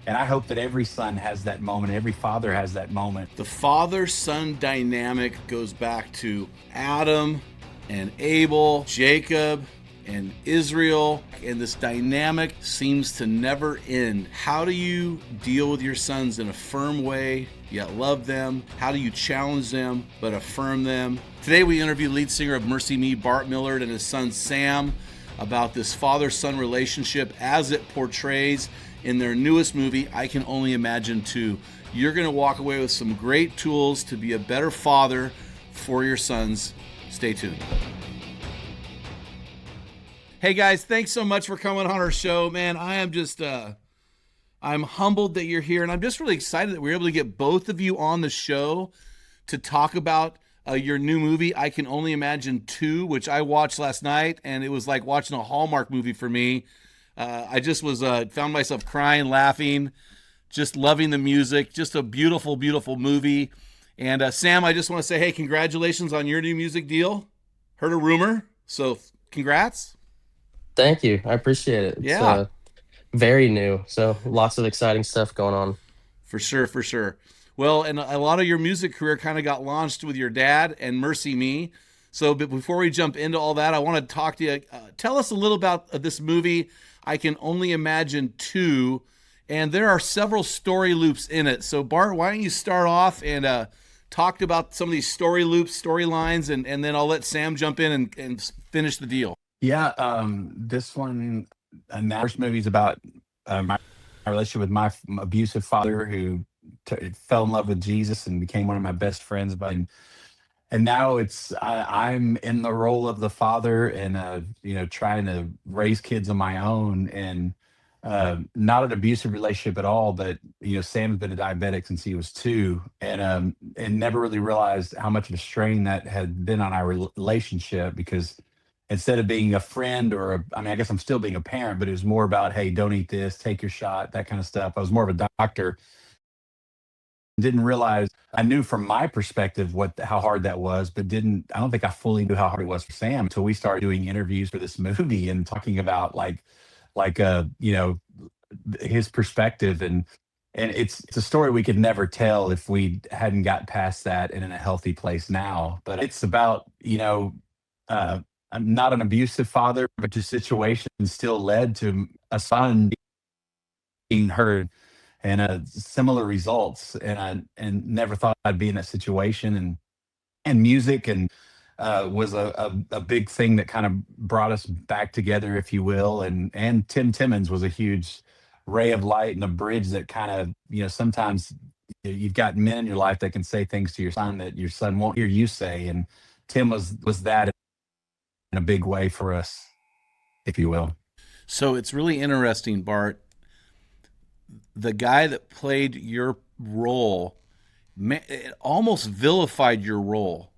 And I hope that every son has that moment, every father has that moment. The father son dynamic goes back to Adam and Abel, Jacob and Israel, and this dynamic seems to never end. How do you deal with your sons in a firm way, yet love them? How do you challenge them, but affirm them? Today we interview lead singer of MercyMe, Bart Millard, and his son Sam about this father-son relationship as it portrays in their newest movie, I Can Only Imagine 2. You're going to walk away with some great tools to be a better father for your sons. Stay tuned. Hey guys, thanks so much for coming on our show, man. I am just I'm humbled that you're here, and I'm just really excited that we were able to get both of you on the show to talk about your new movie, I Can Only Imagine 2, which I watched last night, and it was like watching a Hallmark movie for me. I just was found myself crying, laughing, just loving the music. Just a beautiful, beautiful movie. And Sam, I just want to say, hey, congratulations on your new music deal. Heard a rumor, so congrats. Thank you. I appreciate it. It's Yeah, very new, so lots of exciting stuff going on. for sure, for sure. Well, and a lot of your music career kind of got launched with your dad and Mercy Me. So, but before we jump into all that, I want to talk to you. Tell us a little about this movie, I Can Only Imagine 2. And there are several story loops in it. So, Bart, why don't you start off and talk about some of these story loops, storylines, and then I'll let Sam jump in and finish the deal. Yeah, this one, now first movie is about my relationship with my abusive father who fell in love with Jesus and became one of my best friends. And now I'm in the role of the father and trying to raise kids on my own, and not an abusive relationship at all. But Sam's been a diabetic since he was 2, and never really realized how much of a strain that had been on our relationship, because instead of being a friend I mean, I guess I'm still being a parent, but it was more about, hey, don't eat this, take your shot, that kind of stuff. I was more of a doctor. Didn't realize, I knew from my perspective how hard that was, but I don't think I fully knew how hard it was for Sam until we started doing interviews for this movie and talking about like his perspective. And it's a story we could never tell if we hadn't got past that and in a healthy place now. But it's about, uh I'm not an abusive father, but the situation still led to a son being heard and similar results. And never thought I'd be in that situation. And music was a big thing that kind of brought us back together, if you will. And Tim Timmons was a huge ray of light and a bridge that kind of, sometimes you've got men in your life that can say things to your son that your son won't hear you say. And Tim was that in a big way for us, if you will. So it's really interesting, Bart. The guy that played your role it almost vilified your role.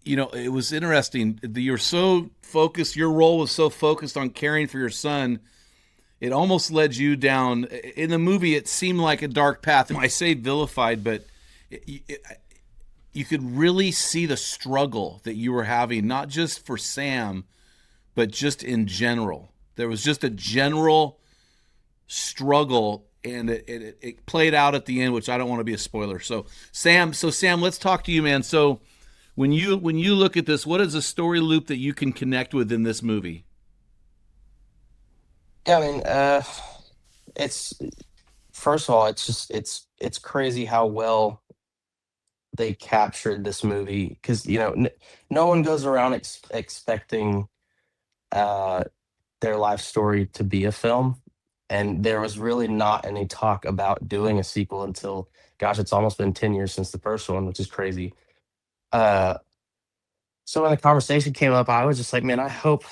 It was interesting. You're so focused, your role was so focused on caring for your son, it almost led you down. In the movie, it seemed like a dark path. I say vilified, but you could really see the struggle that you were having, not just for Sam, but just in general. There was just a general struggle, and it played out at the end, which I don't want to be a spoiler. So Sam, let's talk to you, man. So when you look at this, what is a story loop that you can connect with in this movie? Yeah, I mean, it's first of all, it's crazy how well they captured this movie because no one goes around expecting uh, their life story to be a film, and there was really not any talk about doing a sequel until, gosh, it's almost been 10 years since the first one, which is crazy. Uh, so when the conversation came up, I was just like, man, I hope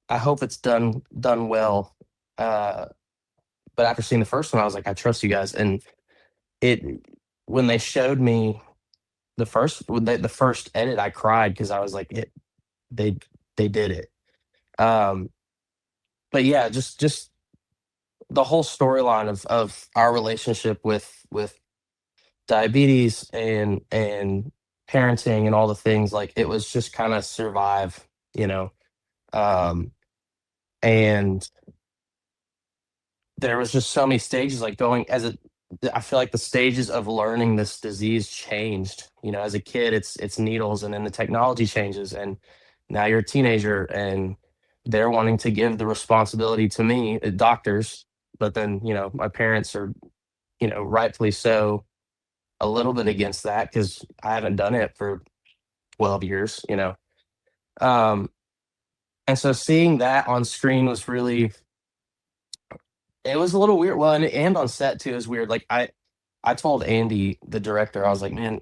it's done well. Uh, but after seeing the first one, I was like, I trust you guys. And it when they showed me the first edit, I cried because I was like, they they did it. Um, but yeah, just the whole storyline of our relationship with diabetes and parenting and all the things, like it was just kind of survive, you know. Um, and there was just so many stages, like going as a I feel like the stages of learning this disease changed. You know, as a kid, it's needles, and then the technology changes, and now you're a teenager, and they're wanting to give the responsibility to me, doctors. But then, you know, my parents are, you know, rightfully so, a little bit against that because I haven't done it for 12 years, you know. Um, and so seeing that on screen was really, it was a little weird. Well, and on set too is weird. Like I told Andy, the director, I was like, man,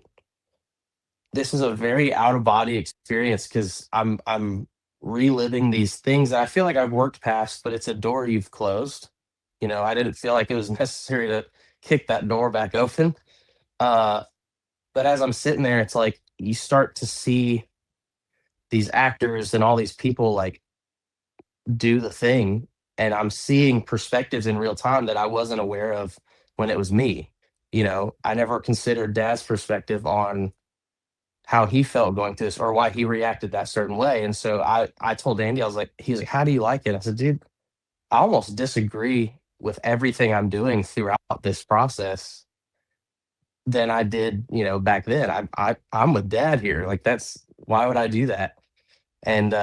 this is a very out of body experience because I'm reliving these things that I feel like I've worked past, but it's a door you've closed. You know, I didn't feel like it was necessary to kick that door back open. Uh, but as I'm sitting there, it's like you start to see these actors and all these people like do the thing, and I'm seeing perspectives in real time that I wasn't aware of when it was me. You know, I never considered Dad's perspective on how he felt going through this or why he reacted that certain way. And so I told Andy, I was like, he's like, how do you like it? I said, dude, I almost disagree with everything I'm doing throughout this process than I did, you know, back then. I'm with Dad here. Like that's why would I do that? And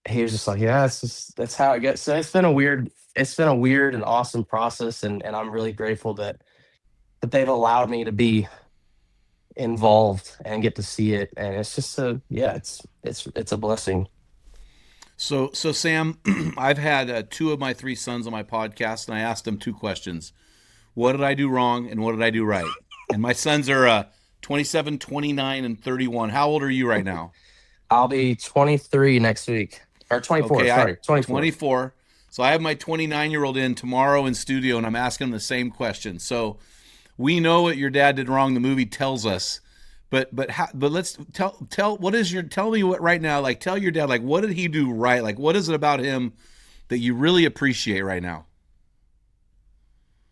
he was just like, yeah, it's just that's how it goes. So it's been a weird and awesome process, and I'm really grateful that they've allowed me to be involved and get to see it. And it's just a yeah, it's a blessing. So Sam, I've had two of my three sons on my podcast, and I asked them two questions: what did I do wrong, and what did I do right? And my sons are 27, 29, and 31. How old are you right now? I'll be 23 next week. Or 24, Okay, sorry, 24. 24. So I have my 29-year-old in tomorrow in studio, and I'm asking him the same question. So we know what your dad did wrong. The movie tells us, but let's tell what is your tell me what right now. Like tell your dad like what did he do right? Like what is it about him that you really appreciate right now?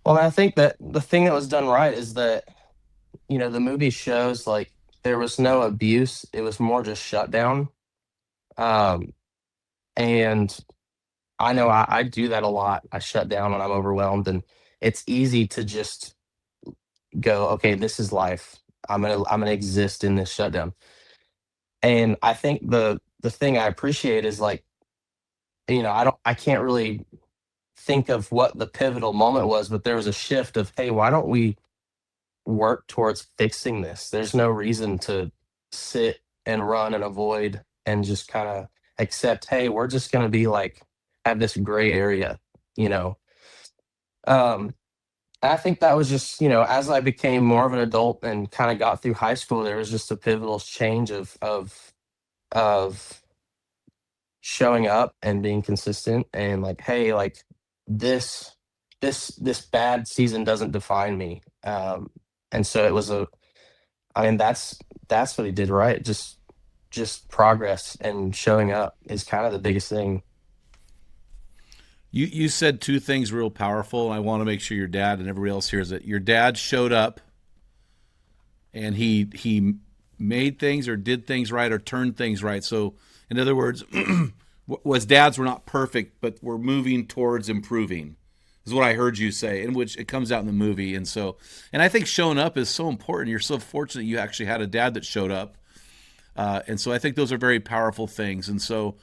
Well, I think that the thing that was done right is that, you know, the movie shows like there was no abuse. It was more just shutdown. Um, and I know I do that a lot. I shut down when I'm overwhelmed, and it's easy to just go, okay, this is life. I'm gonna exist in this shutdown. And I think the thing I appreciate is like, you know, I can't really think of what the pivotal moment was, but there was a shift of, hey, why don't we work towards fixing this? There's no reason to sit and run and avoid and just kind of accept, hey, we're just gonna be like have this gray area, you know. Um, I think that was just, you know, as I became more of an adult and kind of got through high school, there was just a pivotal change of showing up and being consistent and like, hey, like this this bad season doesn't define me. And so it was a I mean that's what he did right. Just progress and showing up is kind of the biggest thing. You said two things real powerful, and I want to make sure your dad and everybody else hears it. Your dad showed up, and he made things or did things right or turned things right. So, in other words, was dads were not perfect, but we're moving towards improving. Is what I heard you say, in which it comes out in the movie. And so, and I think showing up is so important. You're so fortunate you actually had a dad that showed up. And so I think those are very powerful things. And so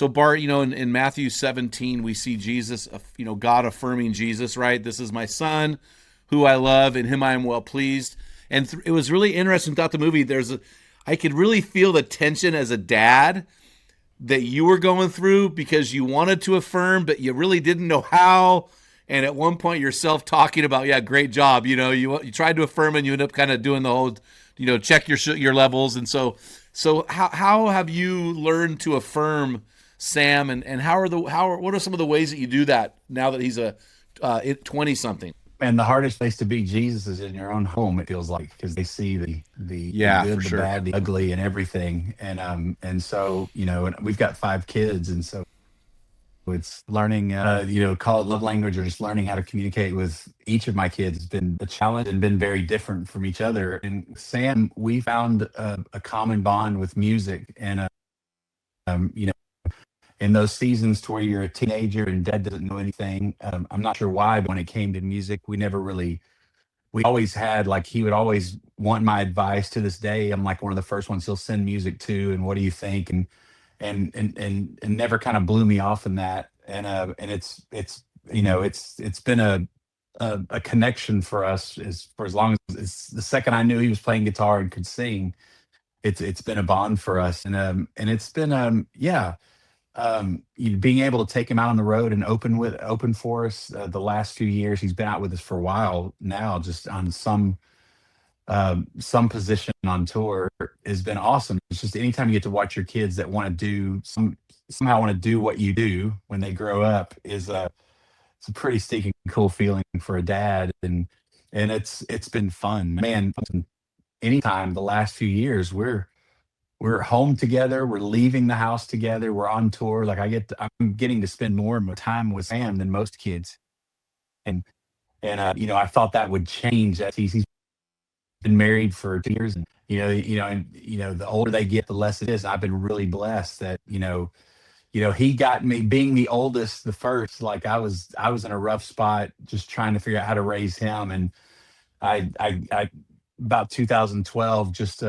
Bart, you know, in Matthew 17, we see Jesus, you know, God affirming Jesus, right? This is my son who I love, in him I am well pleased. And it was really interesting throughout the movie. I could really feel the tension as a dad that you were going through because you wanted to affirm, but you really didn't know how. And at one point, you're self-talking about, yeah, great job. You know, you tried to affirm and you end up kind of doing the whole, you know, check your levels. And so how have you learned to affirm Sam, and what are some of the ways that you do that now that he's a 20 something? And the hardest place to be Jesus is in your own home. It feels like because they see the Yeah, good, for the sure. bad, the ugly, and everything. And so you know, and we've got 5 kids, and so it's learning, you know, call it love language or just learning how to communicate with each of my kids has been a challenge and been very different from each other. And Sam, we found a common bond with music, and you know, in those seasons to where you're a teenager and dad doesn't know anything. I'm not sure why, but when it came to music, we always had, like, he would always want my advice. To this day, I'm like one of the first ones he'll send music to, and what do you think? And never kind of blew me off in that. And it's it's been a connection for us as for as long as it's the second I knew he was playing guitar and could sing. It's been a bond for us, and it's been being able to take him out on the road and open for us the last few years. He's been out with us for a while now, just on some position on tour, has been awesome. It's just anytime you get to watch your kids that want to somehow want to do what you do when they grow up it's a pretty stinking cool feeling for a dad, and it's been fun, man. Anytime the last few years, we're home together. We're leaving the house together. We're on tour. Like I'm getting to spend more time with Sam than most kids. And I thought that would change as he's been married for 2 years, and the older they get, the less it is. I've been really blessed that he got me, being the oldest, the first. Like I was in a rough spot just trying to figure out how to raise him, and I about 2012 just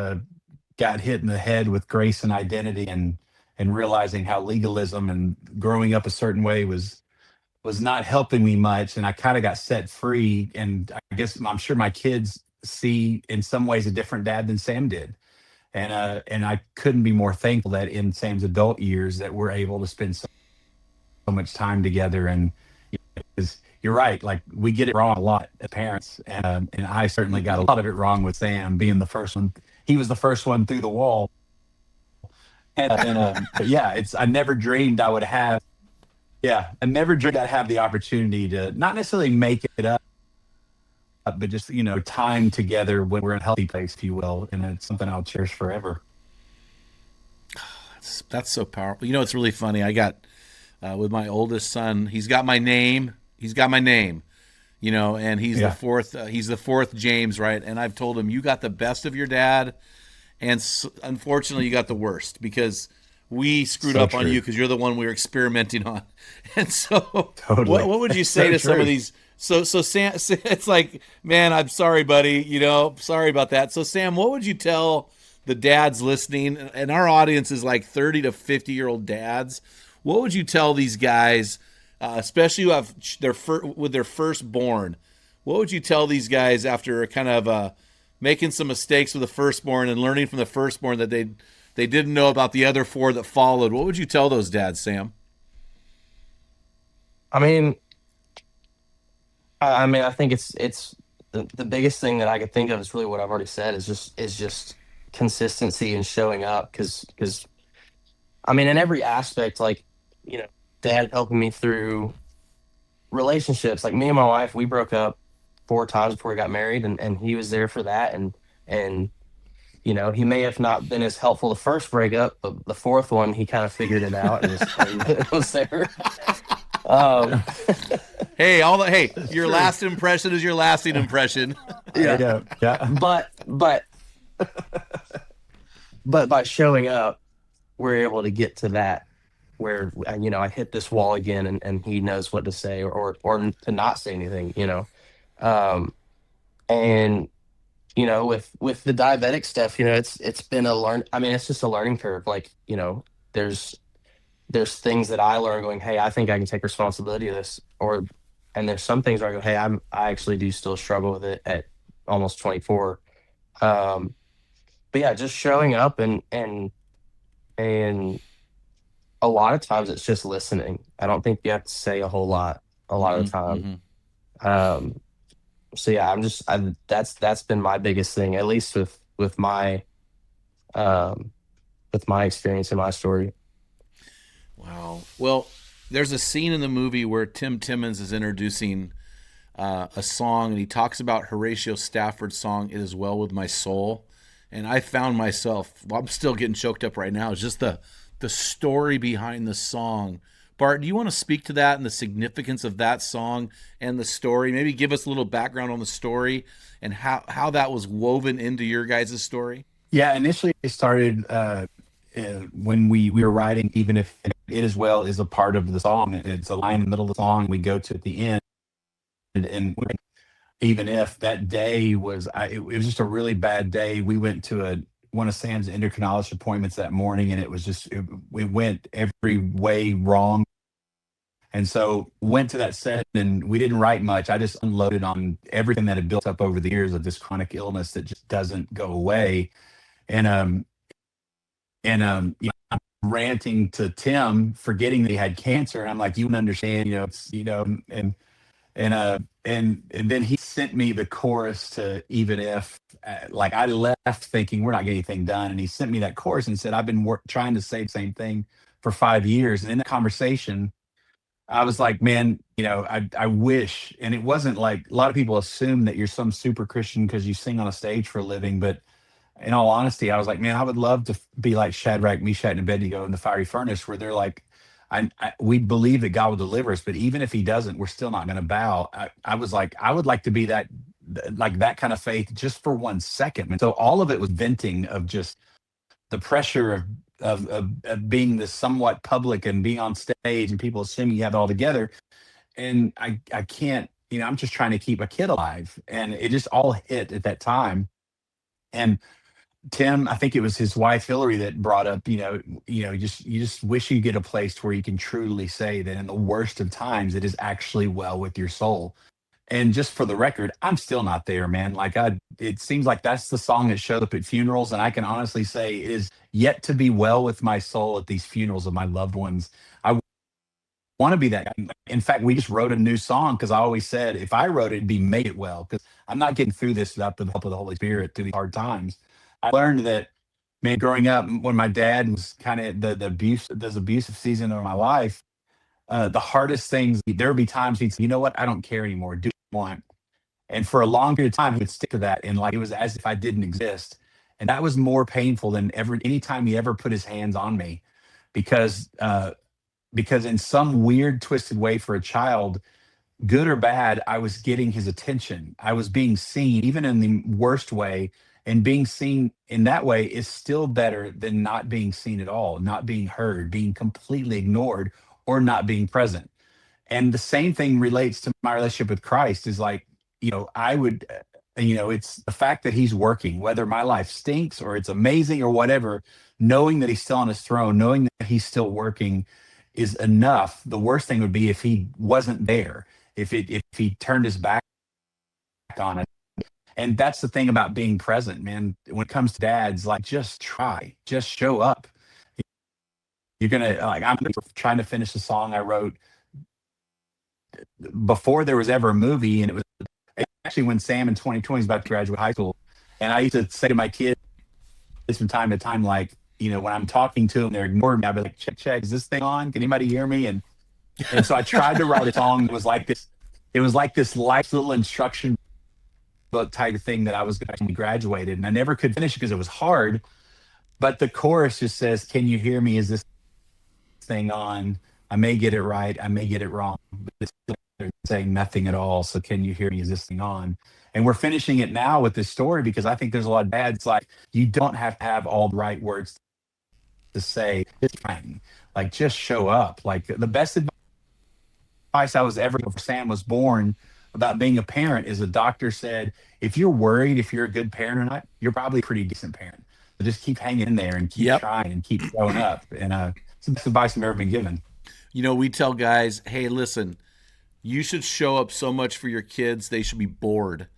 got hit in the head with grace and identity, and realizing how legalism and growing up a certain way was not helping me much. And I kind of got set free. And I guess I'm sure my kids see in some ways a different dad than Sam did. And I couldn't be more thankful that in Sam's adult years that we're able to spend so much time together. And because you're right, like we get it wrong a lot as parents, and I certainly got a lot of it wrong with Sam being the first one. He was the first one through the wall, but yeah, I never dreamed I would have. Yeah, I never dreamed I'd have the opportunity to not necessarily make it up, but just time together when we're in a healthy place, if you will, and it's something I'll cherish forever. That's so powerful. It's really funny. I got with my oldest son. He's got my name. And he's the fourth. He's the fourth James, right? And I've told him, you got the best of your dad, and unfortunately, you got the worst, because we screwed up on you, because you're the one we were experimenting on. And so, totally. What would you say to some of these? So Sam, it's like, man, I'm sorry, buddy. Sorry about that. So Sam, what would you tell the dads listening? And our audience is like 30 to 50-year-old dads. What would you tell these guys, especially who have with their firstborn? What would you tell these guys after kind of making some mistakes with the firstborn and learning from the firstborn that they didn't know about the other four that followed? What would you tell those dads, Sam? I mean, I think it's the biggest thing that I could think of is really what I've already said, is just consistency and showing up. Because I mean, in every aspect, like, dad helping me through relationships. Like, me and my wife, we broke up 4 times before we got married, and he was there for that. And he may have not been as helpful the first breakup, but the fourth one, he kind of figured it out and was there. Hey, your last impression is your lasting impression. Yeah. But by showing up, we're able to get to that where I hit this wall again, and he knows what to say or to not say anything. And with the diabetic stuff, it's been it's just a learning curve. Like, there's things that I learned going, hey, I think I can take responsibility of this, and there's some things where I go, hey, I actually do still struggle with it at almost 24. But yeah, just showing up and a lot of times it's just listening. I don't think you have to say a whole lot of the time. Mm-hmm. So yeah, that's been my biggest thing, at least with my experience and my story. Wow. Well, there's a scene in the movie where Tim Timmons is introducing a song, and he talks about Horatio Stafford's song, "It Is Well With My Soul." And I found myself, I'm still getting choked up right now, it's just the story behind the song. Bart, do you want to speak to that and the significance of that song and the story? Maybe give us a little background on the story and how that was woven into your guys' story. Yeah, initially it started when we were writing, even if it as well is a part of the song, it's a line in the middle of the song we go to at the end, and even if that day was, it was just a really bad day. We went to one of Sam's endocrinologist appointments that morning, and it was just, we went every way wrong. And so went to that set, and we didn't write much. I just unloaded on everything that had built up over the years of this chronic illness that just doesn't go away. And you know, I'm ranting to Tim, forgetting that he had cancer. And I'm like, you wouldn't understand, it's, and then he sent me the chorus to Even If, like I left thinking we're not getting anything done. And he sent me that chorus and said, I've been trying to say the same thing for 5 years. And in that conversation, I was like, man, I wish, and it wasn't like a lot of people assume that you're some super Christian because you sing on a stage for a living. But in all honesty, I was like, man, I would love to be like Shadrach, Meshach, and Abednego in the fiery furnace, where they're like, we believe that God will deliver us, but even if He doesn't, we're still not going to bow. I was like, I would like to be that, like that kind of faith, just for 1 second. And so all of it was venting of just the pressure of being this somewhat public and being on stage and people assuming you have it all together. And I can't, I'm just trying to keep a kid alive, and it just all hit at that time. And Tim, I think it was his wife Hillary that brought up, you just wish you get a place where you can truly say that in the worst of times, it is actually well with your soul. And just for the record, I'm still not there, man. Like it seems like that's the song that showed up at funerals, and I can honestly say it is yet to be well with my soul at these funerals of my loved ones. I want to be that guy. In fact, we just wrote a new song because I always said if I wrote it, it'd be Make It Well, because I'm not getting through this without the help of the Holy Spirit through these hard times. I learned that, man, growing up, when my dad was kind of the abusive season of my life, the hardest things, there would be times he'd say, you know what, I don't care anymore, do what you want. And for a long period of time, he would stick to that. And like, it was as if I didn't exist. And that was more painful than any time he ever put his hands on me, because in some weird, twisted way for a child, good or bad, I was getting his attention. I was being seen, even in the worst way. And being seen in that way is still better than not being seen at all, not being heard, being completely ignored, or not being present. And the same thing relates to my relationship with Christ, is like, I would, it's the fact that He's working, whether my life stinks or it's amazing or whatever, knowing that He's still on His throne, knowing that He's still working is enough. The worst thing would be if He wasn't there, if He turned His back on it. And that's the thing about being present, man. When it comes to dads, like, just show up. You're going to, like, I'm trying to finish the song I wrote before there was ever a movie. And it was actually when Sam in 2020 is about to graduate high school. And I used to say to my kids from time to time, like, when I'm talking to them, they're ignoring me. I'd be like, check, is this thing on? Can anybody hear me? And so I tried to write a song that was like this. It was like this life little instruction book type of thing that I was going to be graduated, and I never could finish it because it was hard. But the chorus just says, can you hear me? Is this thing on? I may get it right, I may get it wrong, but it's saying nothing at all. So can you hear me? Is this thing on? And we're finishing it now with this story, because I think there's a lot of dads, like, you don't have to have all the right words to say. Like, just show up. Like, the best advice I was ever before Sam was born about being a parent is, a doctor said, if you're worried if you're a good parent or not, you're probably a pretty decent parent. So just keep hanging in there and keep trying and keep showing up. And it's the best advice I've ever been given. We tell guys, hey, listen, you should show up so much for your kids, they should be bored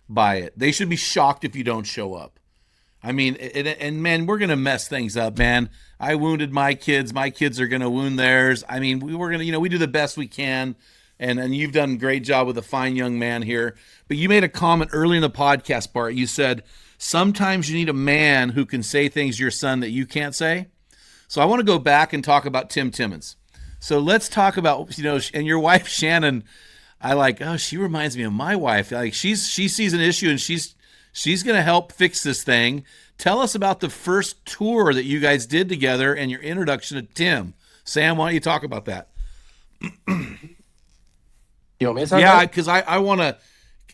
by it. They should be shocked if you don't show up. I mean, and man, we're going to mess things up, man. I wounded my kids. My kids are going to wound theirs. I mean, we're going to, we do the best we can. And you've done a great job with a fine young man here. But you made a comment early in the podcast, Bart. You said, sometimes you need a man who can say things to your son that you can't say. So I want to go back and talk about Tim Timmons. So let's talk about, and your wife, Shannon, she reminds me of my wife. Like, she sees an issue and she's going to help fix this thing. Tell us about the first tour that you guys did together and your introduction to Tim. Sam, why don't you talk about that? You want me to talk Yeah, about it? because I want to.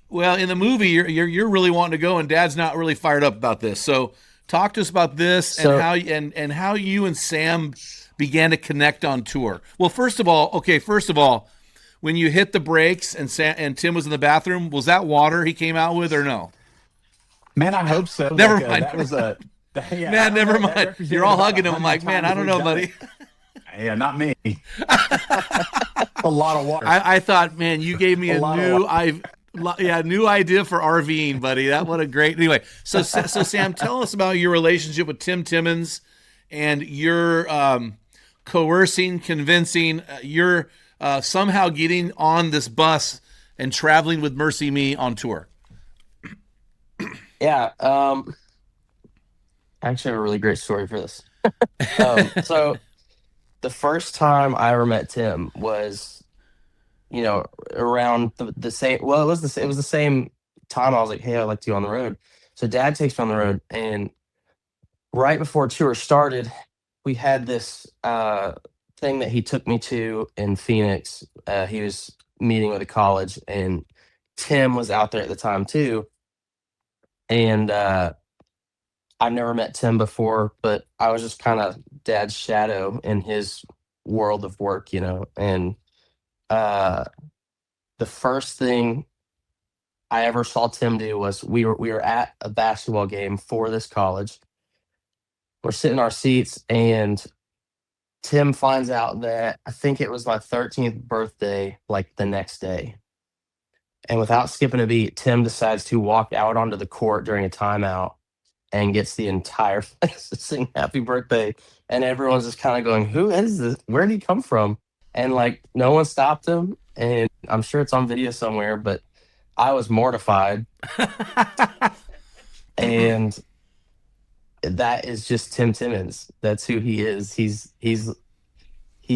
Well, in the movie, you're really wanting to go, and Dad's not really fired up about this. So Talk to us about this and So how you and Sam began to connect on tour. Well, first of all, when you hit the brakes and Tim was in the bathroom, was that water he came out with or no? Man, I hope so. Never Like mind. that Never was mind. yeah, I Man, don't never know. That mind. You're represented all about hugging him. I'm 100 like, man, I times don't we've know, done it. buddy. Yeah, not me. A lot of water. I thought, man, you gave me A a lot of new water. new idea for RVing, buddy. That what a great anyway. So Sam, tell us about your relationship with Tim Timmons and your coercing, convincing, you're somehow getting on this bus and traveling with MercyMe on tour. yeah, I actually have a really great story for this. So the first time I ever met Tim was, around the same. Well, it was the same time I was like, "Hey, I'd like to go on the road." So Dad takes me on the road, and right before tour started, we had this thing that he took me to in Phoenix. He was meeting with a college, and Tim was out there at the time too. And I've never met Tim before, but I was just kind of Dad's shadow in his world of work, And uh, the first thing I ever saw Tim do was we were at a basketball game for this college. We're sitting in our seats, and Tim finds out that I think it was my 13th birthday, like the next day. And without skipping a beat, Tim decides to walk out onto the court during a timeout and gets the entire place to sing happy birthday. And everyone's just kind of going, who is this? Where did he come from? And like, no one stopped him. And I'm sure it's on video somewhere, but I was mortified. And that is just Tim Timmons. That's who he is. He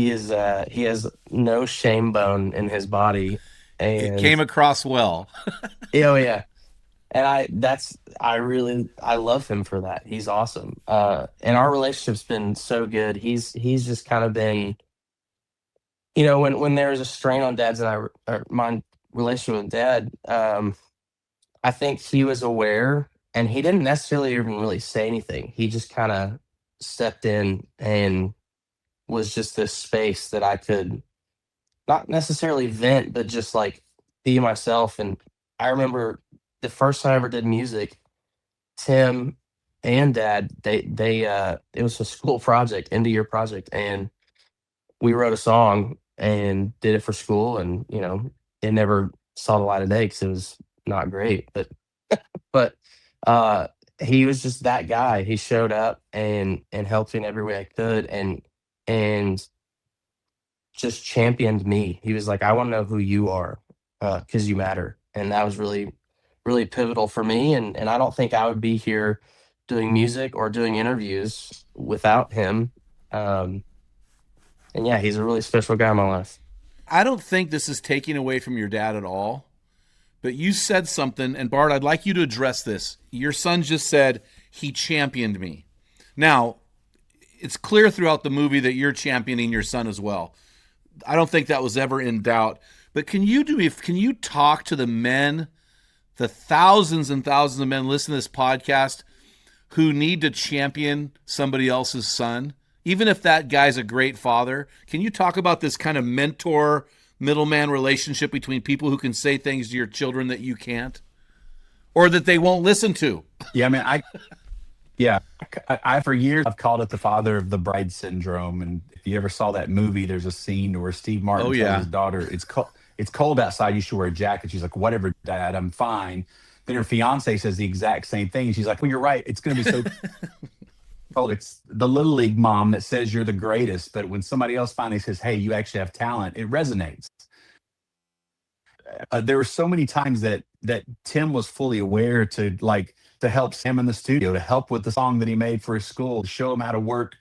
has no shame bone in his body. It And came across well. oh yeah. And I love him for that. He's awesome. And our relationship's been so good. He's just kind of been, when there was a strain on Dad's and my relationship with Dad, I think he was aware, and he didn't necessarily even really say anything. He just kind of stepped in and was just this space that I could not necessarily vent, but just like be myself. And I remember the first time I ever did music, Tim and Dad, they it was a school project, end of year project, and we wrote a song and did it for school, and it never saw the light of day because it was not great, but uh he was just that guy. He showed up and helped me in every way I could, and just championed me. He was like, I want to know who you are, because you matter. And that was really, really pivotal for me. And I don't think I would be here doing music or doing interviews without him. And yeah, he's a really special guy in my life. I don't think this is taking away from your dad at all, but you said something, and Bart, I'd like you to address this. Your son just said he championed me. Now, it's clear throughout the movie that you're championing your son as well. I don't think that was ever in doubt. But can you talk to the men, the thousands and thousands of men listening to this podcast who need to champion somebody else's son, even if that guy's a great father? Can you talk about this kind of mentor middleman relationship between people who can say things to your children that you can't, or that they won't listen to? Yeah, man. Yeah, I for years I've called it the father of the bride syndrome. And if you ever saw that movie, there's a scene where Steve Martin tells his daughter, "It's cold outside. You should wear a jacket." She's like, "Whatever, Dad, I'm fine." Then her fiance says the exact same thing. She's like, "Well, you're right. It's going to be so cold." It's the little league mom that says you're the greatest, but when somebody else finally says, "Hey, you actually have talent," it resonates. There were so many times that Tim was fully aware to help Sam in the studio, to help with the song that he made for his school, to show him how to work,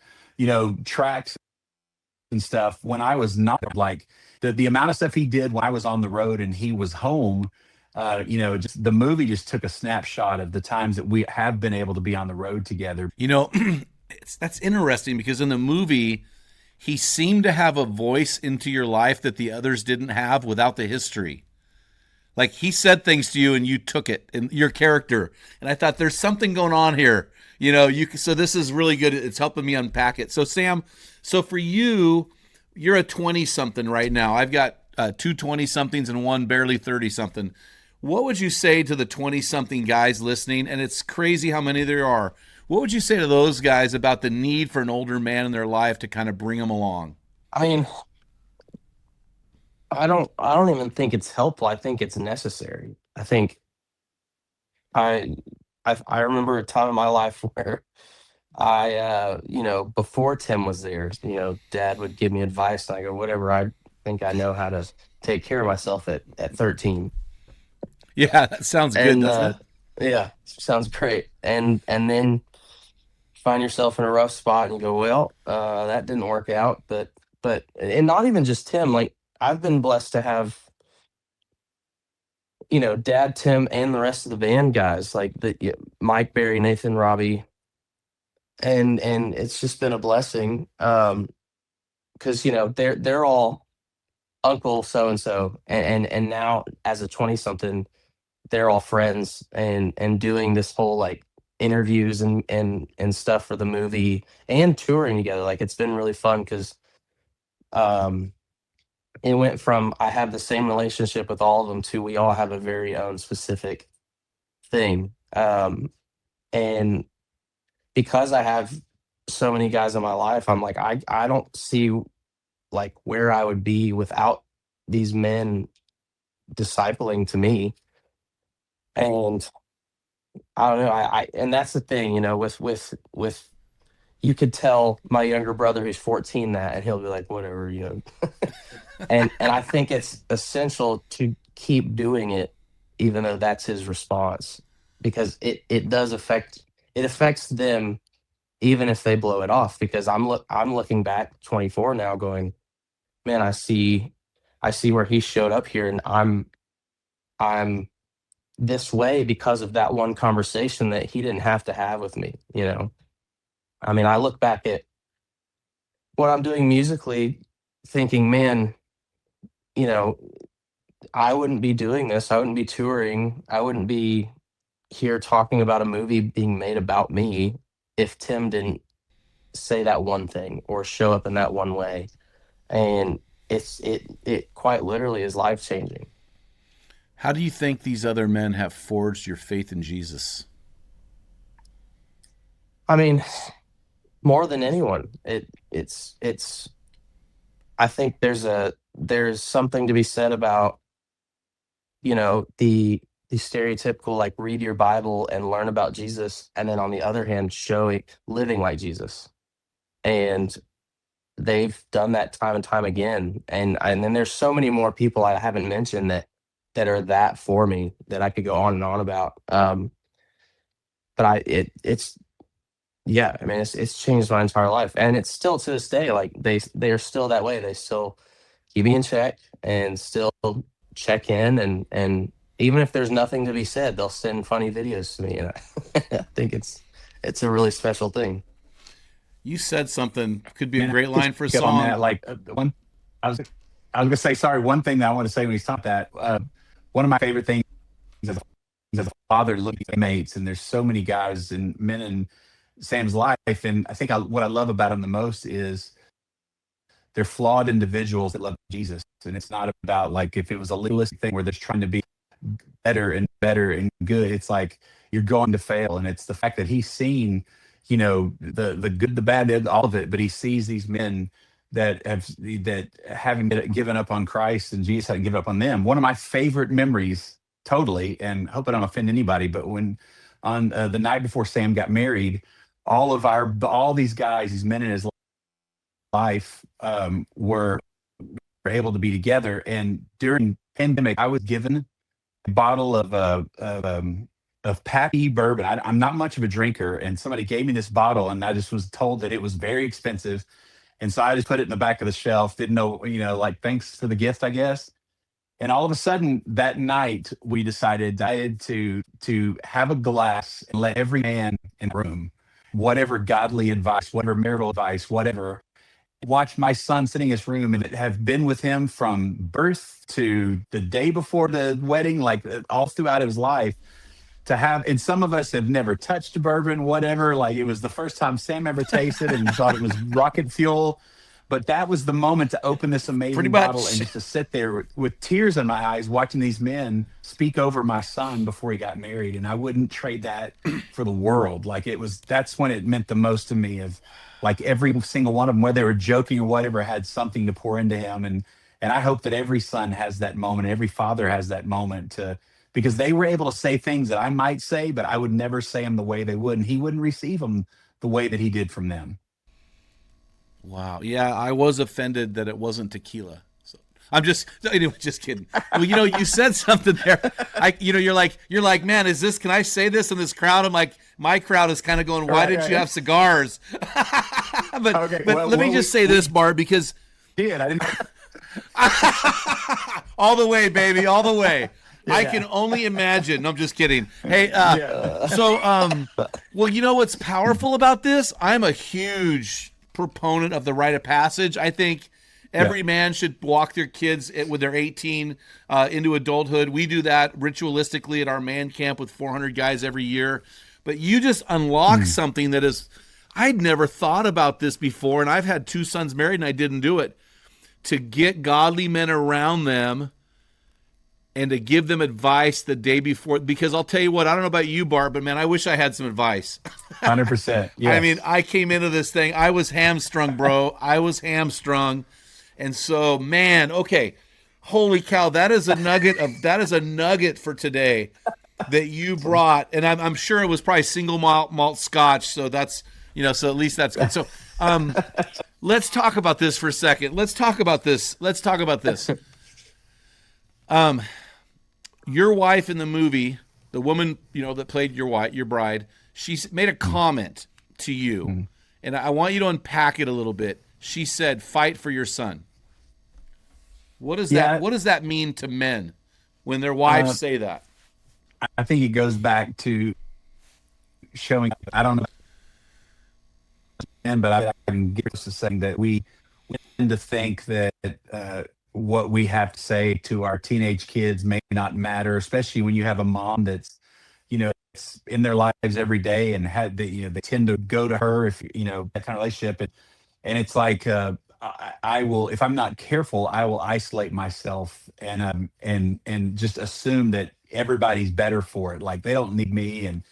tracks and stuff. When I was not, like, the amount of stuff he did when I was on the road and he was home, just the movie just took a snapshot of the times that we have been able to be on the road together. That's interesting because in the movie, he seemed to have a voice into your life that the others didn't have without the history. Like, he said things to you and you took it, and your character. And I thought, there's something going on here. So this is really good. It's helping me unpack it. So Sam, so for you, you're a 20 something right now. I've got two 20 somethings and one barely 30 something. What would you say to the 20 something guys listening? And it's crazy how many there are. What would you say to those guys about the need for an older man in their life to kind of bring them along? I mean, I don't even think it's helpful. I think it's necessary. I think I I remember a time in my life where before Tim was there, dad would give me advice and I go, whatever, I think I know how to take care of myself at 13. Yeah, that sounds good, And doesn't it? yeah, sounds great. And then find yourself in a rough spot and you go, well, that didn't work out. And not even just Tim, like I've been blessed to have, dad, Tim, and the rest of the band guys, like Mike, Barry, Nathan, Robbie, and it's just been a blessing. Because they're all uncle so and so, and now as a 20 something, they're all friends and doing this whole like interviews and stuff for the movie and touring together. Like it's been really fun because um it went from I have the same relationship with all of them to we all have a very own specific thing. And because I have so many guys in my life, I'm like I don't see like where I would be without these men discipling to me. And I don't know, and that's the thing, with you could tell my younger brother who's 14 that, and he'll be like, whatever, and I think it's essential to keep doing it, even though that's his response, because it affects them even if they blow it off. Because I'm looking back 24 now, going, man, I see where he showed up here, and I'm this way because of that one conversation that he didn't have to have with me. I mean, I look back at what I'm doing musically thinking, man, you know, I wouldn't be doing this. I wouldn't be touring. I wouldn't be here talking about a movie being made about me if Tim didn't say that one thing or show up in that one way. And it quite literally is life changing. How do you think these other men have forged your faith in Jesus? I mean, more than anyone, it's I think there's something to be said about, the stereotypical like read your Bible and learn about Jesus, and then on the other hand, showing living like Jesus. And they've done that time and time again. And then there's so many more people I haven't mentioned that are that for me that I could go on and on about. But it's yeah, I mean, it's changed my entire life, and it's still to this day like they're still that way. They still keep me in check and still check in, and even if there's nothing to be said, they'll send funny videos to me, and I think it's a really special thing. You said something could be a Man, great just line for a pick up on song. that. Like one, I was gonna say sorry. One thing that I want to say when he's talking that one of my favorite things as a father looking at mates, and there's so many guys and men in Sam's life, and I think what I love about him the most is they're flawed individuals that love Jesus, and it's not about like if it was a legalistic thing where they're trying to be better and good. It's like you're going to fail, and it's the fact that he's seen, the good, the bad, all of it, but he sees these men that having given up on Christ and Jesus hadn't given up on them. One of my favorite memories, totally, and hope I don't offend anybody, but when on the night before Sam got married, all these guys, these men in his life, were able to be together. And during pandemic, I was given a bottle of Pappy bourbon. I'm not much of a drinker, and somebody gave me this bottle, and I just was told that it was very expensive, and so I just put it in the back of the shelf. Didn't know, like thanks for the gift, I guess. And all of a sudden that night, we decided to have a glass and let every man in the room, whatever godly advice, whatever marital advice, whatever, watch my son sitting in his room and have been with him from birth to the day before the wedding, like all throughout his life. to have, and some of us have never touched bourbon, whatever. Like it was the first time Sam ever tasted and thought it was rocket fuel. But that was the moment to open this Pretty amazing bottle and much. just to sit there with tears in my eyes, watching these men speak over my son before he got married. And I wouldn't trade that for the world. Like it was, that's when it meant the most to me of like every single one of them, whether they were joking or whatever, had something to pour into him. And I hope that every son has that moment, every father has that moment to, because they were able to say things that I might say, but I would never say them the way they would. And he wouldn't receive them the way that he did from them. Wow. Yeah, I was offended that it wasn't tequila. So I'm just anyway, just kidding. Well, you said something there. You're like, man, is this? Can I say this in this crowd? I'm like, my crowd is kind of going, why didn't you have cigars? but Okay, but let me just say this, Bart, because Yeah, I didn't. all the way, baby, all the way. I Yeah. can only imagine. No, I'm just kidding. Hey, Yeah. so, well, you know what's powerful about this? I'm a huge proponent of the rite of passage. I think every man should walk their kids when they're 18 into adulthood. We do that ritualistically at our man camp with 400 guys every year. But you just unlock something that is, I'd never thought about this before, and I've had 2 sons married and I didn't do it. To get godly men around them and to give them advice the day before, because I'll tell you what, I don't know about you, Bart, but man, I wish I had some advice. 100%. Yeah. I mean, I came into this thing, I was hamstrung, bro. I was hamstrung. And so, man, okay, holy cow, that is a nugget for today that you brought. And I'm sure it was probably single malt scotch. So that's, so at least that's good. So, let's talk about this for a second. Let's talk about this. Your wife in the movie, the woman, that played your bride, she made a comment to you, and I want you to unpack it a little bit. She said, "Fight for your son." What does that? What does that mean to men when their wives say that? I think it goes back to showing. I don't know, but I can get us to saying that we tend to think that what we have to say to our teenage kids may not matter, especially when you have a mom that's, it's in their lives every day and they tend to go to her if, that kind of relationship. And it's like, I will, if I'm not careful, I will isolate myself and just assume that everybody's better for it. Like they don't need me. And,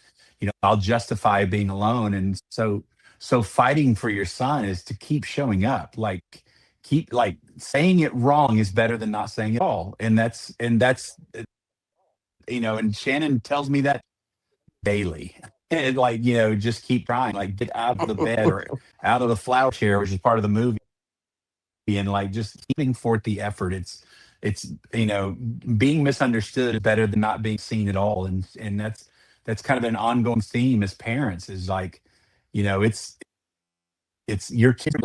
I'll justify being alone. And so fighting for your son is to keep showing up, keep saying it wrong is better than not saying it at all. And that's, and Shannon tells me that daily. And just keep trying, get out of the bed or out of the flower chair, which is part of the movie. And just keeping forth the effort. It's being misunderstood is better than not being seen at all. And that's kind of an ongoing theme as parents is it's your kids.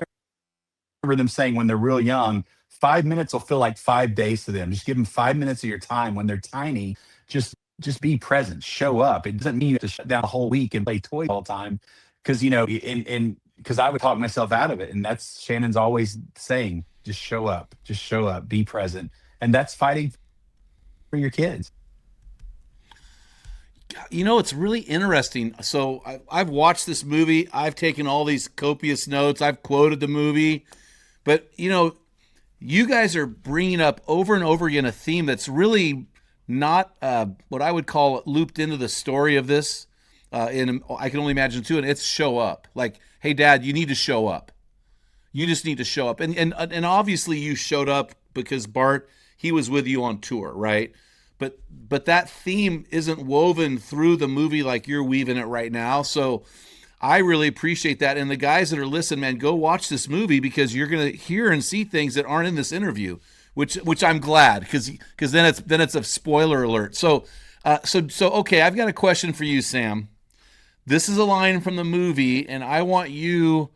Remember them saying when they're real young, 5 minutes will feel like 5 days to them. Just give them 5 minutes of your time when they're tiny. Just be present, show up. It doesn't mean you have to shut down a whole week and play toys all the time. Because because I would talk myself out of it. And that's Shannon's always saying, just show up, be present. And that's fighting for your kids. It's really interesting. So I've watched this movie. I've taken all these copious notes. I've quoted the movie. But, you guys are bringing up over and over again a theme that's really not what I would call looped into the story of this. And I can only imagine too, and it's show up. Like, hey, Dad, you need to show up. You just need to show up. And obviously you showed up because Bart, he was with you on tour, right? But that theme isn't woven through the movie like you're weaving it right now. So I really appreciate that. And the guys that are listening, man, go watch this movie because you're going to hear and see things that aren't in this interview, which I'm glad because then it's a spoiler alert. So okay, I've got a question for you, Sam. This is a line from the movie, and I want you,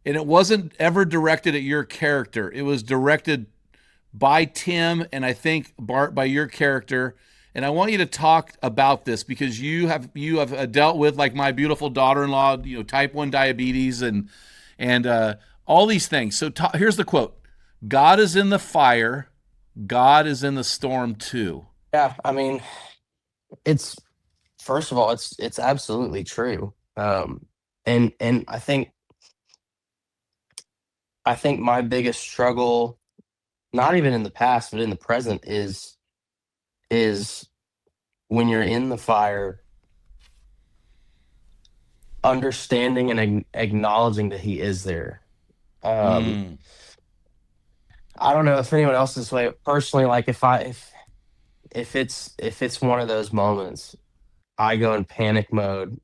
and it wasn't ever directed at your character. It was directed by Tim, and I think Bart by your character. And I want you to talk about this because you have dealt with, like my beautiful daughter-in-law, type 1 diabetes and all these things. So here's the quote: "God is in the fire, God is in the storm too." Yeah, I mean, it's First of all, it's absolutely true. And I think my biggest struggle, not even in the past, but in the present, is when you're in the fire, understanding and acknowledging that he is there. Um, Mm. I don't know if anyone else is this way. Personally, like if it's one of those moments, I go in panic mode,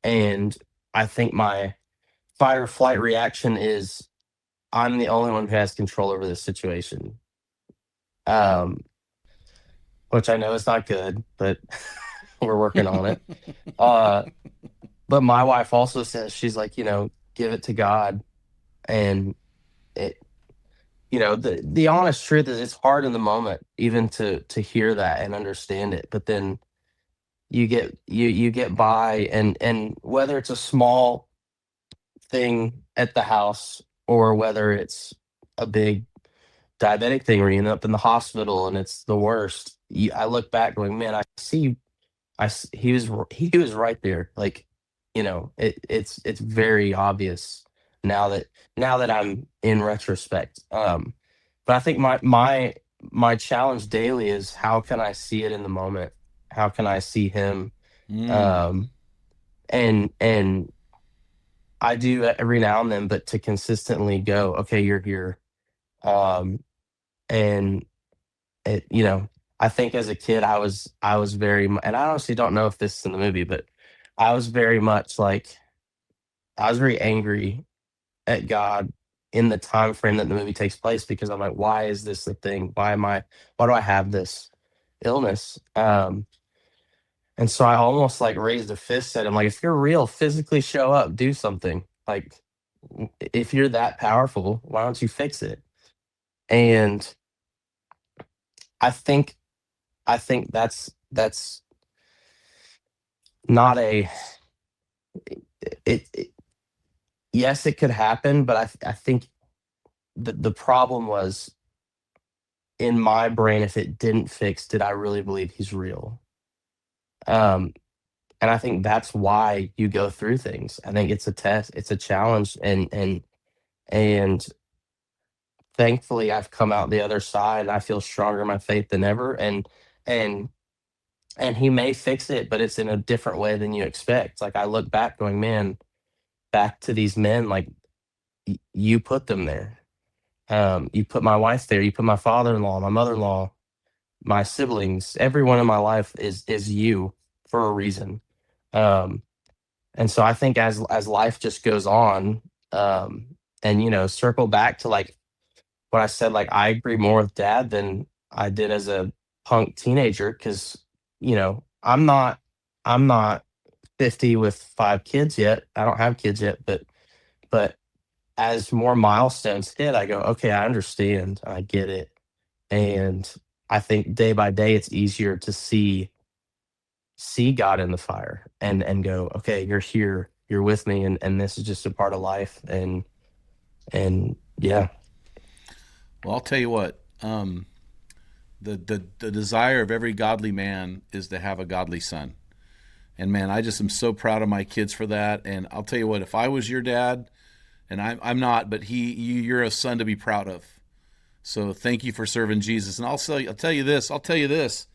and I think my fight or flight reaction is I'm the only one who has control over this situation. Um, which I know is not good, but we're working on it. Uh, but my wife also says, she's like, give it to God. And it, the honest truth is it's hard in the moment even to hear that and understand it. But then you get by, and whether it's a small thing at the house or whether it's a big diabetic thing where you end up in the hospital and it's the worst, I look back going, man, I see, he was right there. Like, it's very obvious now that I'm in retrospect. But I think my challenge daily is, how can I see it in the moment? How can I see him? Mm. Um, and I do every now and then, but to consistently go, okay, you're here. Um, and it, I think as a kid, I was and I honestly don't know if this is in the movie, but I was very much like, I was very angry at God in the time frame that the movie takes place, because I'm like, why is this the thing? Why do I have this illness? And so I almost like raised a fist at him, like, if you're real, physically show up, do something. Like, if you're that powerful, why don't you fix it? And I think that's not it. Yes, it could happen, but I think the problem was in my brain. If it didn't fix, did I really believe he's real? Um, and I think that's why you go through things. I think it's a test, it's a challenge, and thankfully I've come out the other side. I feel stronger in my faith than ever, and and he may fix it, but it's in a different way than you expect. Like, I look back going, man, back to these men, like, you put them there. You put my wife there, you put my father-in-law, my mother-in-law, my siblings, everyone in my life is you for a reason. Um, and so I think as life just goes on, um, and circle back to like what I said, like, I agree more with dad than I did as a punk teenager, because I'm not 50 with 5 kids yet. I don't have kids yet, but as more milestones hit, I go, okay, I understand, I get it. And I think day by day it's easier to see God in the fire, and go, okay, you're here, you're with me, and this is just a part of life. And yeah. Well, I'll tell you what. The desire of every godly man is to have a godly son. And man, I just am so proud of my kids for that. And I'll tell you what, if I was your dad, and I'm not, but you're a son to be proud of. So thank you for serving Jesus. And I'll tell you this.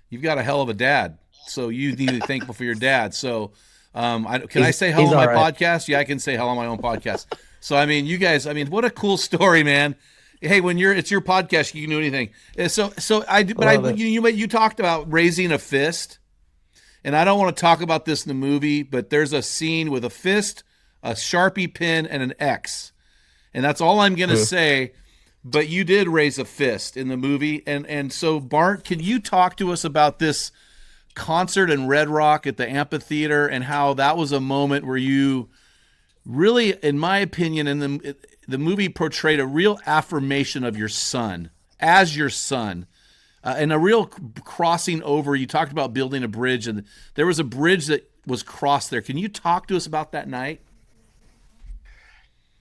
You've got a hell of a dad. So you need to be thankful for your dad. So can I say hell He's on all my right. podcast? Yeah, I can say hell on my own podcast. So I mean, you guys, I mean, what a cool story, man. Hey, when it's your podcast, you can do anything. So I do, I but love it. you talked about raising a fist, and I don't want to talk about this in the movie, but there's a scene with a fist, a Sharpie pen, and an X, and that's all I'm gonna Hmm. say. But you did raise a fist in the movie, and so Bart, can you talk to us about this concert in Red Rock at the amphitheater, and how that was a moment where you really, in my opinion, in the movie portrayed a real affirmation of your son as your son, and a real crossing over. You talked about building a bridge, and there was a bridge that was crossed there. Can you talk to us about that night?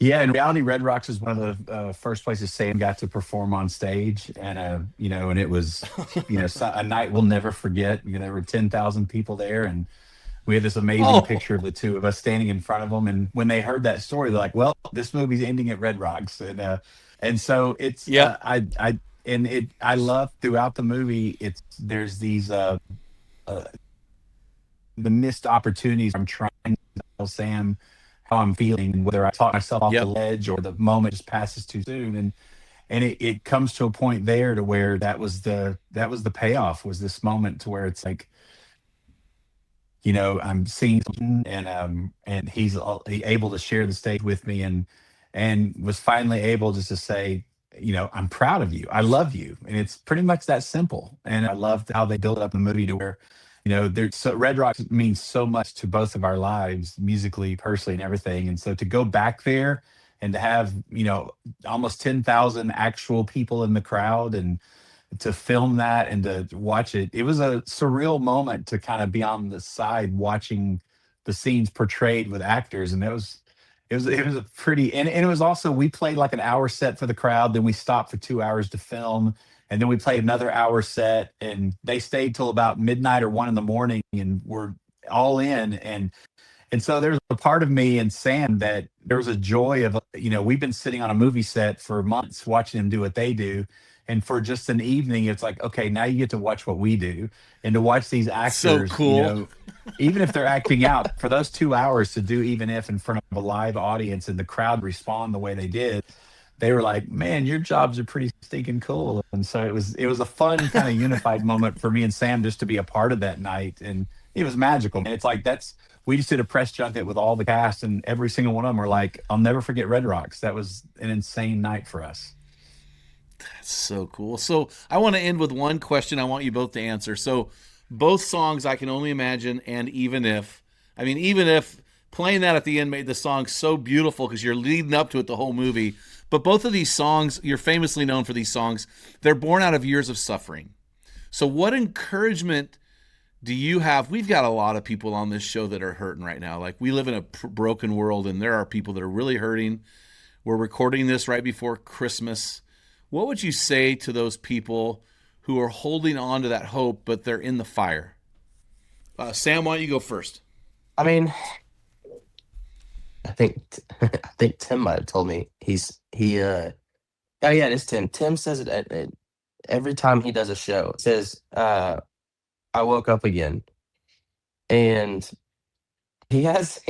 Yeah, in reality, Red Rocks is one of the first places Sam got to perform on stage, and and it was, a night we'll never forget. There were 10,000 people there, and we had this amazing Oh, picture of the two of us standing in front of them. And when they heard that story, they're like, "Well, this movie's ending at Red Rocks," and so it's yep, I love throughout the movie. There's these uh, the missed opportunities. I'm trying to tell Sam how I'm feeling, whether I talk myself off the yep. ledge or the moment just passes too soon. And it comes to a point there to where that was the payoff, was this moment to where it's like, I'm seeing something, and he's able to share the stage with me, and was finally able just to say, I'm proud of you. I love you. And it's pretty much that simple. And I loved how they built up the movie to where, there's so Red Rocks means so much to both of our lives, musically, personally, and everything. And so to go back there and to have, almost 10,000 actual people in the crowd, and to film that and to watch it, it was a surreal moment to kind of be on the side watching the scenes portrayed with actors. And it was a pretty, and it was also, we played like an hour set for the crowd, then we stopped for 2 hours to film, and then we played another hour set, and they stayed till about midnight or 1 in the morning, and we're all in. And so there's a part of me and Sam that there was a joy of, we've been sitting on a movie set for months watching them do what they do. And for just an evening, it's like, okay, now you get to watch what we do, and to watch these So actors, cool. even if they're acting out for those 2 hours, to do, even if in front of a live audience and the crowd respond the way they did, they were like, man, your jobs are pretty stinking cool. And so it was a fun kind of unified moment for me and Sam just to be a part of that night. And it was magical. And it's like, we just did a press junket with all the cast, and every single one of them were like, I'll never forget Red Rocks. That was an insane night for us. That's so cool. So I want to end with one question I want you both to answer. So both songs, I can only imagine, and even if playing that at the end made the song so beautiful because you're leading up to it the whole movie. But both of these songs, you're famously known for these songs, they're born out of years of suffering. So what encouragement do you have? We've got a lot of people on this show that are hurting right now. Like, we live in a broken world, and there are people that are really hurting. We're recording this right before Christmas. What would you say to those people who are holding on to that hope, but they're in the fire? Sam, why don't you go first? I mean, I think I think Tim might have told me oh yeah, it is Tim. Tim says it every time he does a show. It says, I woke up again. And he has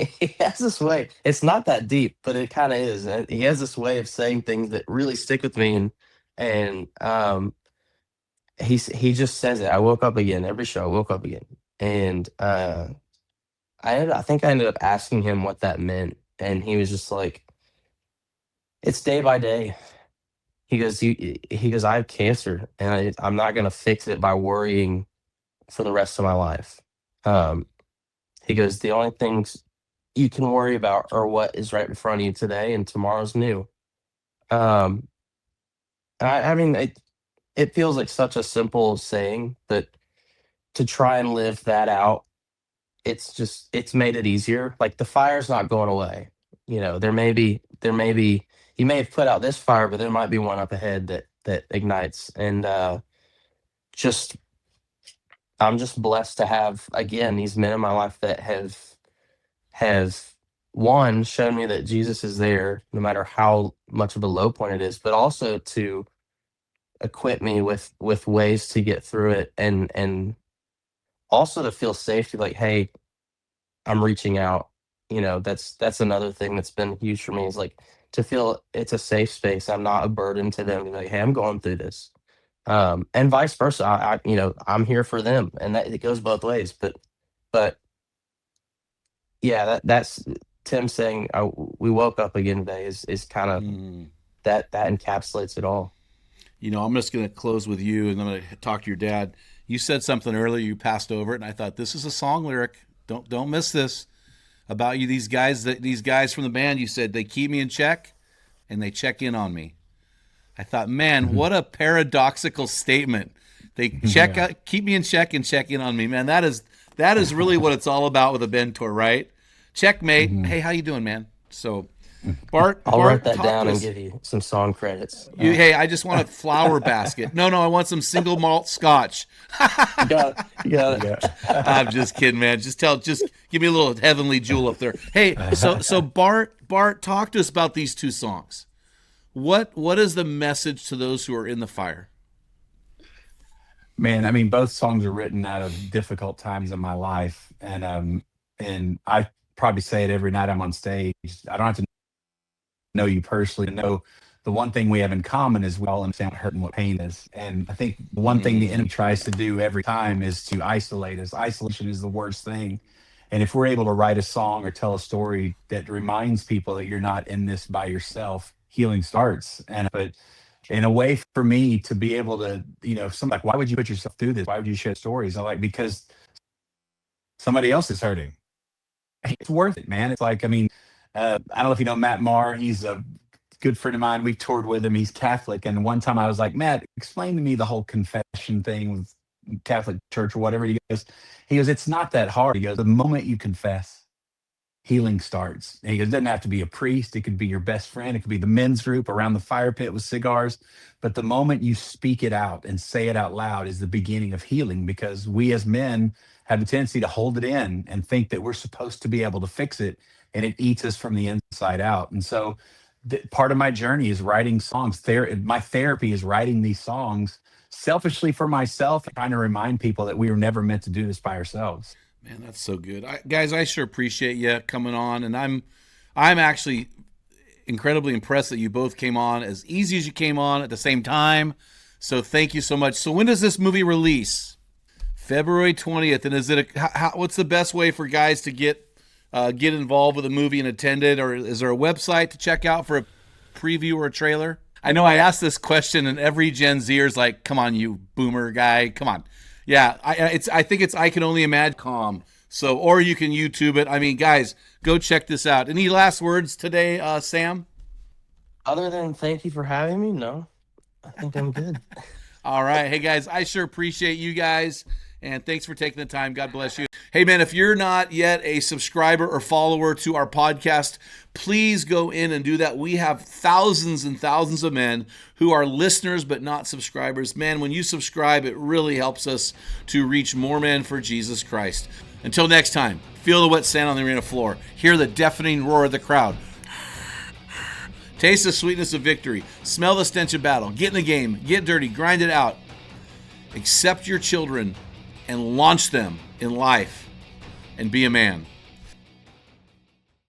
this way. It's not that deep, but it kind of is. And he has this way of saying things that really stick with me, and he just says it. I woke up again every show. I woke up again, and I think I ended up asking him what that meant, and he was just like, "It's day by day." He goes, "I have cancer, and I'm not gonna fix it by worrying for the rest of my life." Um, he goes, "The only things you can worry about are what is right in front of you today, and tomorrow's new." Um, I mean, it feels like such a simple saying, but to try and live that out, it's made it easier. Like, the fire's not going away. There may be you may have put out this fire, but there might be one up ahead that ignites. And just I'm just blessed to have, again, these men in my life that have one, shown me that Jesus is there no matter how much of a low point it is, but also to equip me with ways to get through it, and also to feel safe, to be like, hey, I'm reaching out. That's another thing that's been huge for me, is like, to feel it's a safe space. I'm not a burden to them. Like, hey, I'm going through this. And vice versa. I'm here for them, and that it goes both ways. But yeah, that's Tim saying, we woke up again today, is kind of that encapsulates it all. I'm just going to close with you, and I'm going to talk to your dad. You said something earlier. You passed over it, and I thought, this is a song lyric. Don't miss this about you. These guys from the band. You said they keep me in check, and they check in on me. I thought, man, what a paradoxical statement. They keep me in check and check in on me, man. That is really what it's all about with a band tour, right? Checkmate. Hey, how you doing, man? So I'll write that talk down to and us. give you some song credits. Hey, I just want a flower basket. No, I want some single malt scotch. You got it. Yeah. I'm just kidding, man. Just give me a little heavenly jewel up there. Hey, so Bart, talk to us about these two songs. What is the message to those who are in the fire? Man, I mean, both songs are written out of difficult times in my life, and I probably say it every night I'm on stage. I don't have to know you personally to know the one thing we have in common is we all understand what hurt and what pain is. And I think the one thing the enemy tries to do every time is to isolate us. Isolation is the worst thing. And if we're able to write a song or tell a story that reminds people that you're not in this by yourself, healing starts. And but in a way for me to be able to, something like, why would you put yourself through this? Why would you share stories? I'm like, because somebody else is hurting. It's worth it, man. It's like, I mean, I don't know if you know Matt Maher. He's a good friend of mine. We toured with him. He's Catholic. And one time I was like, Matt, explain to me the whole confession thing with Catholic Church or whatever. He goes, it's not that hard. He goes, the moment you confess, healing starts. And he goes, it doesn't have to be a priest. It could be your best friend. It could be the men's group around the fire pit with cigars. But the moment you speak it out and say it out loud is the beginning of healing, because we as men have a tendency to hold it in and think that we're supposed to be able to fix it. And it eats us from the inside out. And so part of my journey is writing songs. My therapy is writing these songs selfishly for myself, trying to remind people that we were never meant to do this by ourselves. Man, that's so good. Guys, I sure appreciate you coming on, and I'm actually incredibly impressed that you both came on as easy as you came on at the same time. So thank you so much. So when does this movie release? February 20th. And is it what's the best way for guys to get involved with the movie and attend it, or is there a website to check out for a preview or a trailer? I know I asked this question, and every Gen Zer is like, "Come on, you boomer guy, come on." Yeah, I think it's I Can Only Imagine. So, or you can YouTube it. I mean, guys, go check this out. Any last words today, Sam? Other than thank you for having me, no. I think I'm good. All right. Hey, guys, I sure appreciate you guys, and thanks for taking the time. God bless you. Hey, man, if you're not yet a subscriber or follower to our podcast, please go in and do that. We have thousands and thousands of men who are listeners but not subscribers. Man, when you subscribe, it really helps us to reach more men for Jesus Christ. Until next time, feel the wet sand on the arena floor. Hear the deafening roar of the crowd. Taste the sweetness of victory. Smell the stench of battle. Get in the game. Get dirty. Grind it out. Accept your children and launch them in life, and be a man.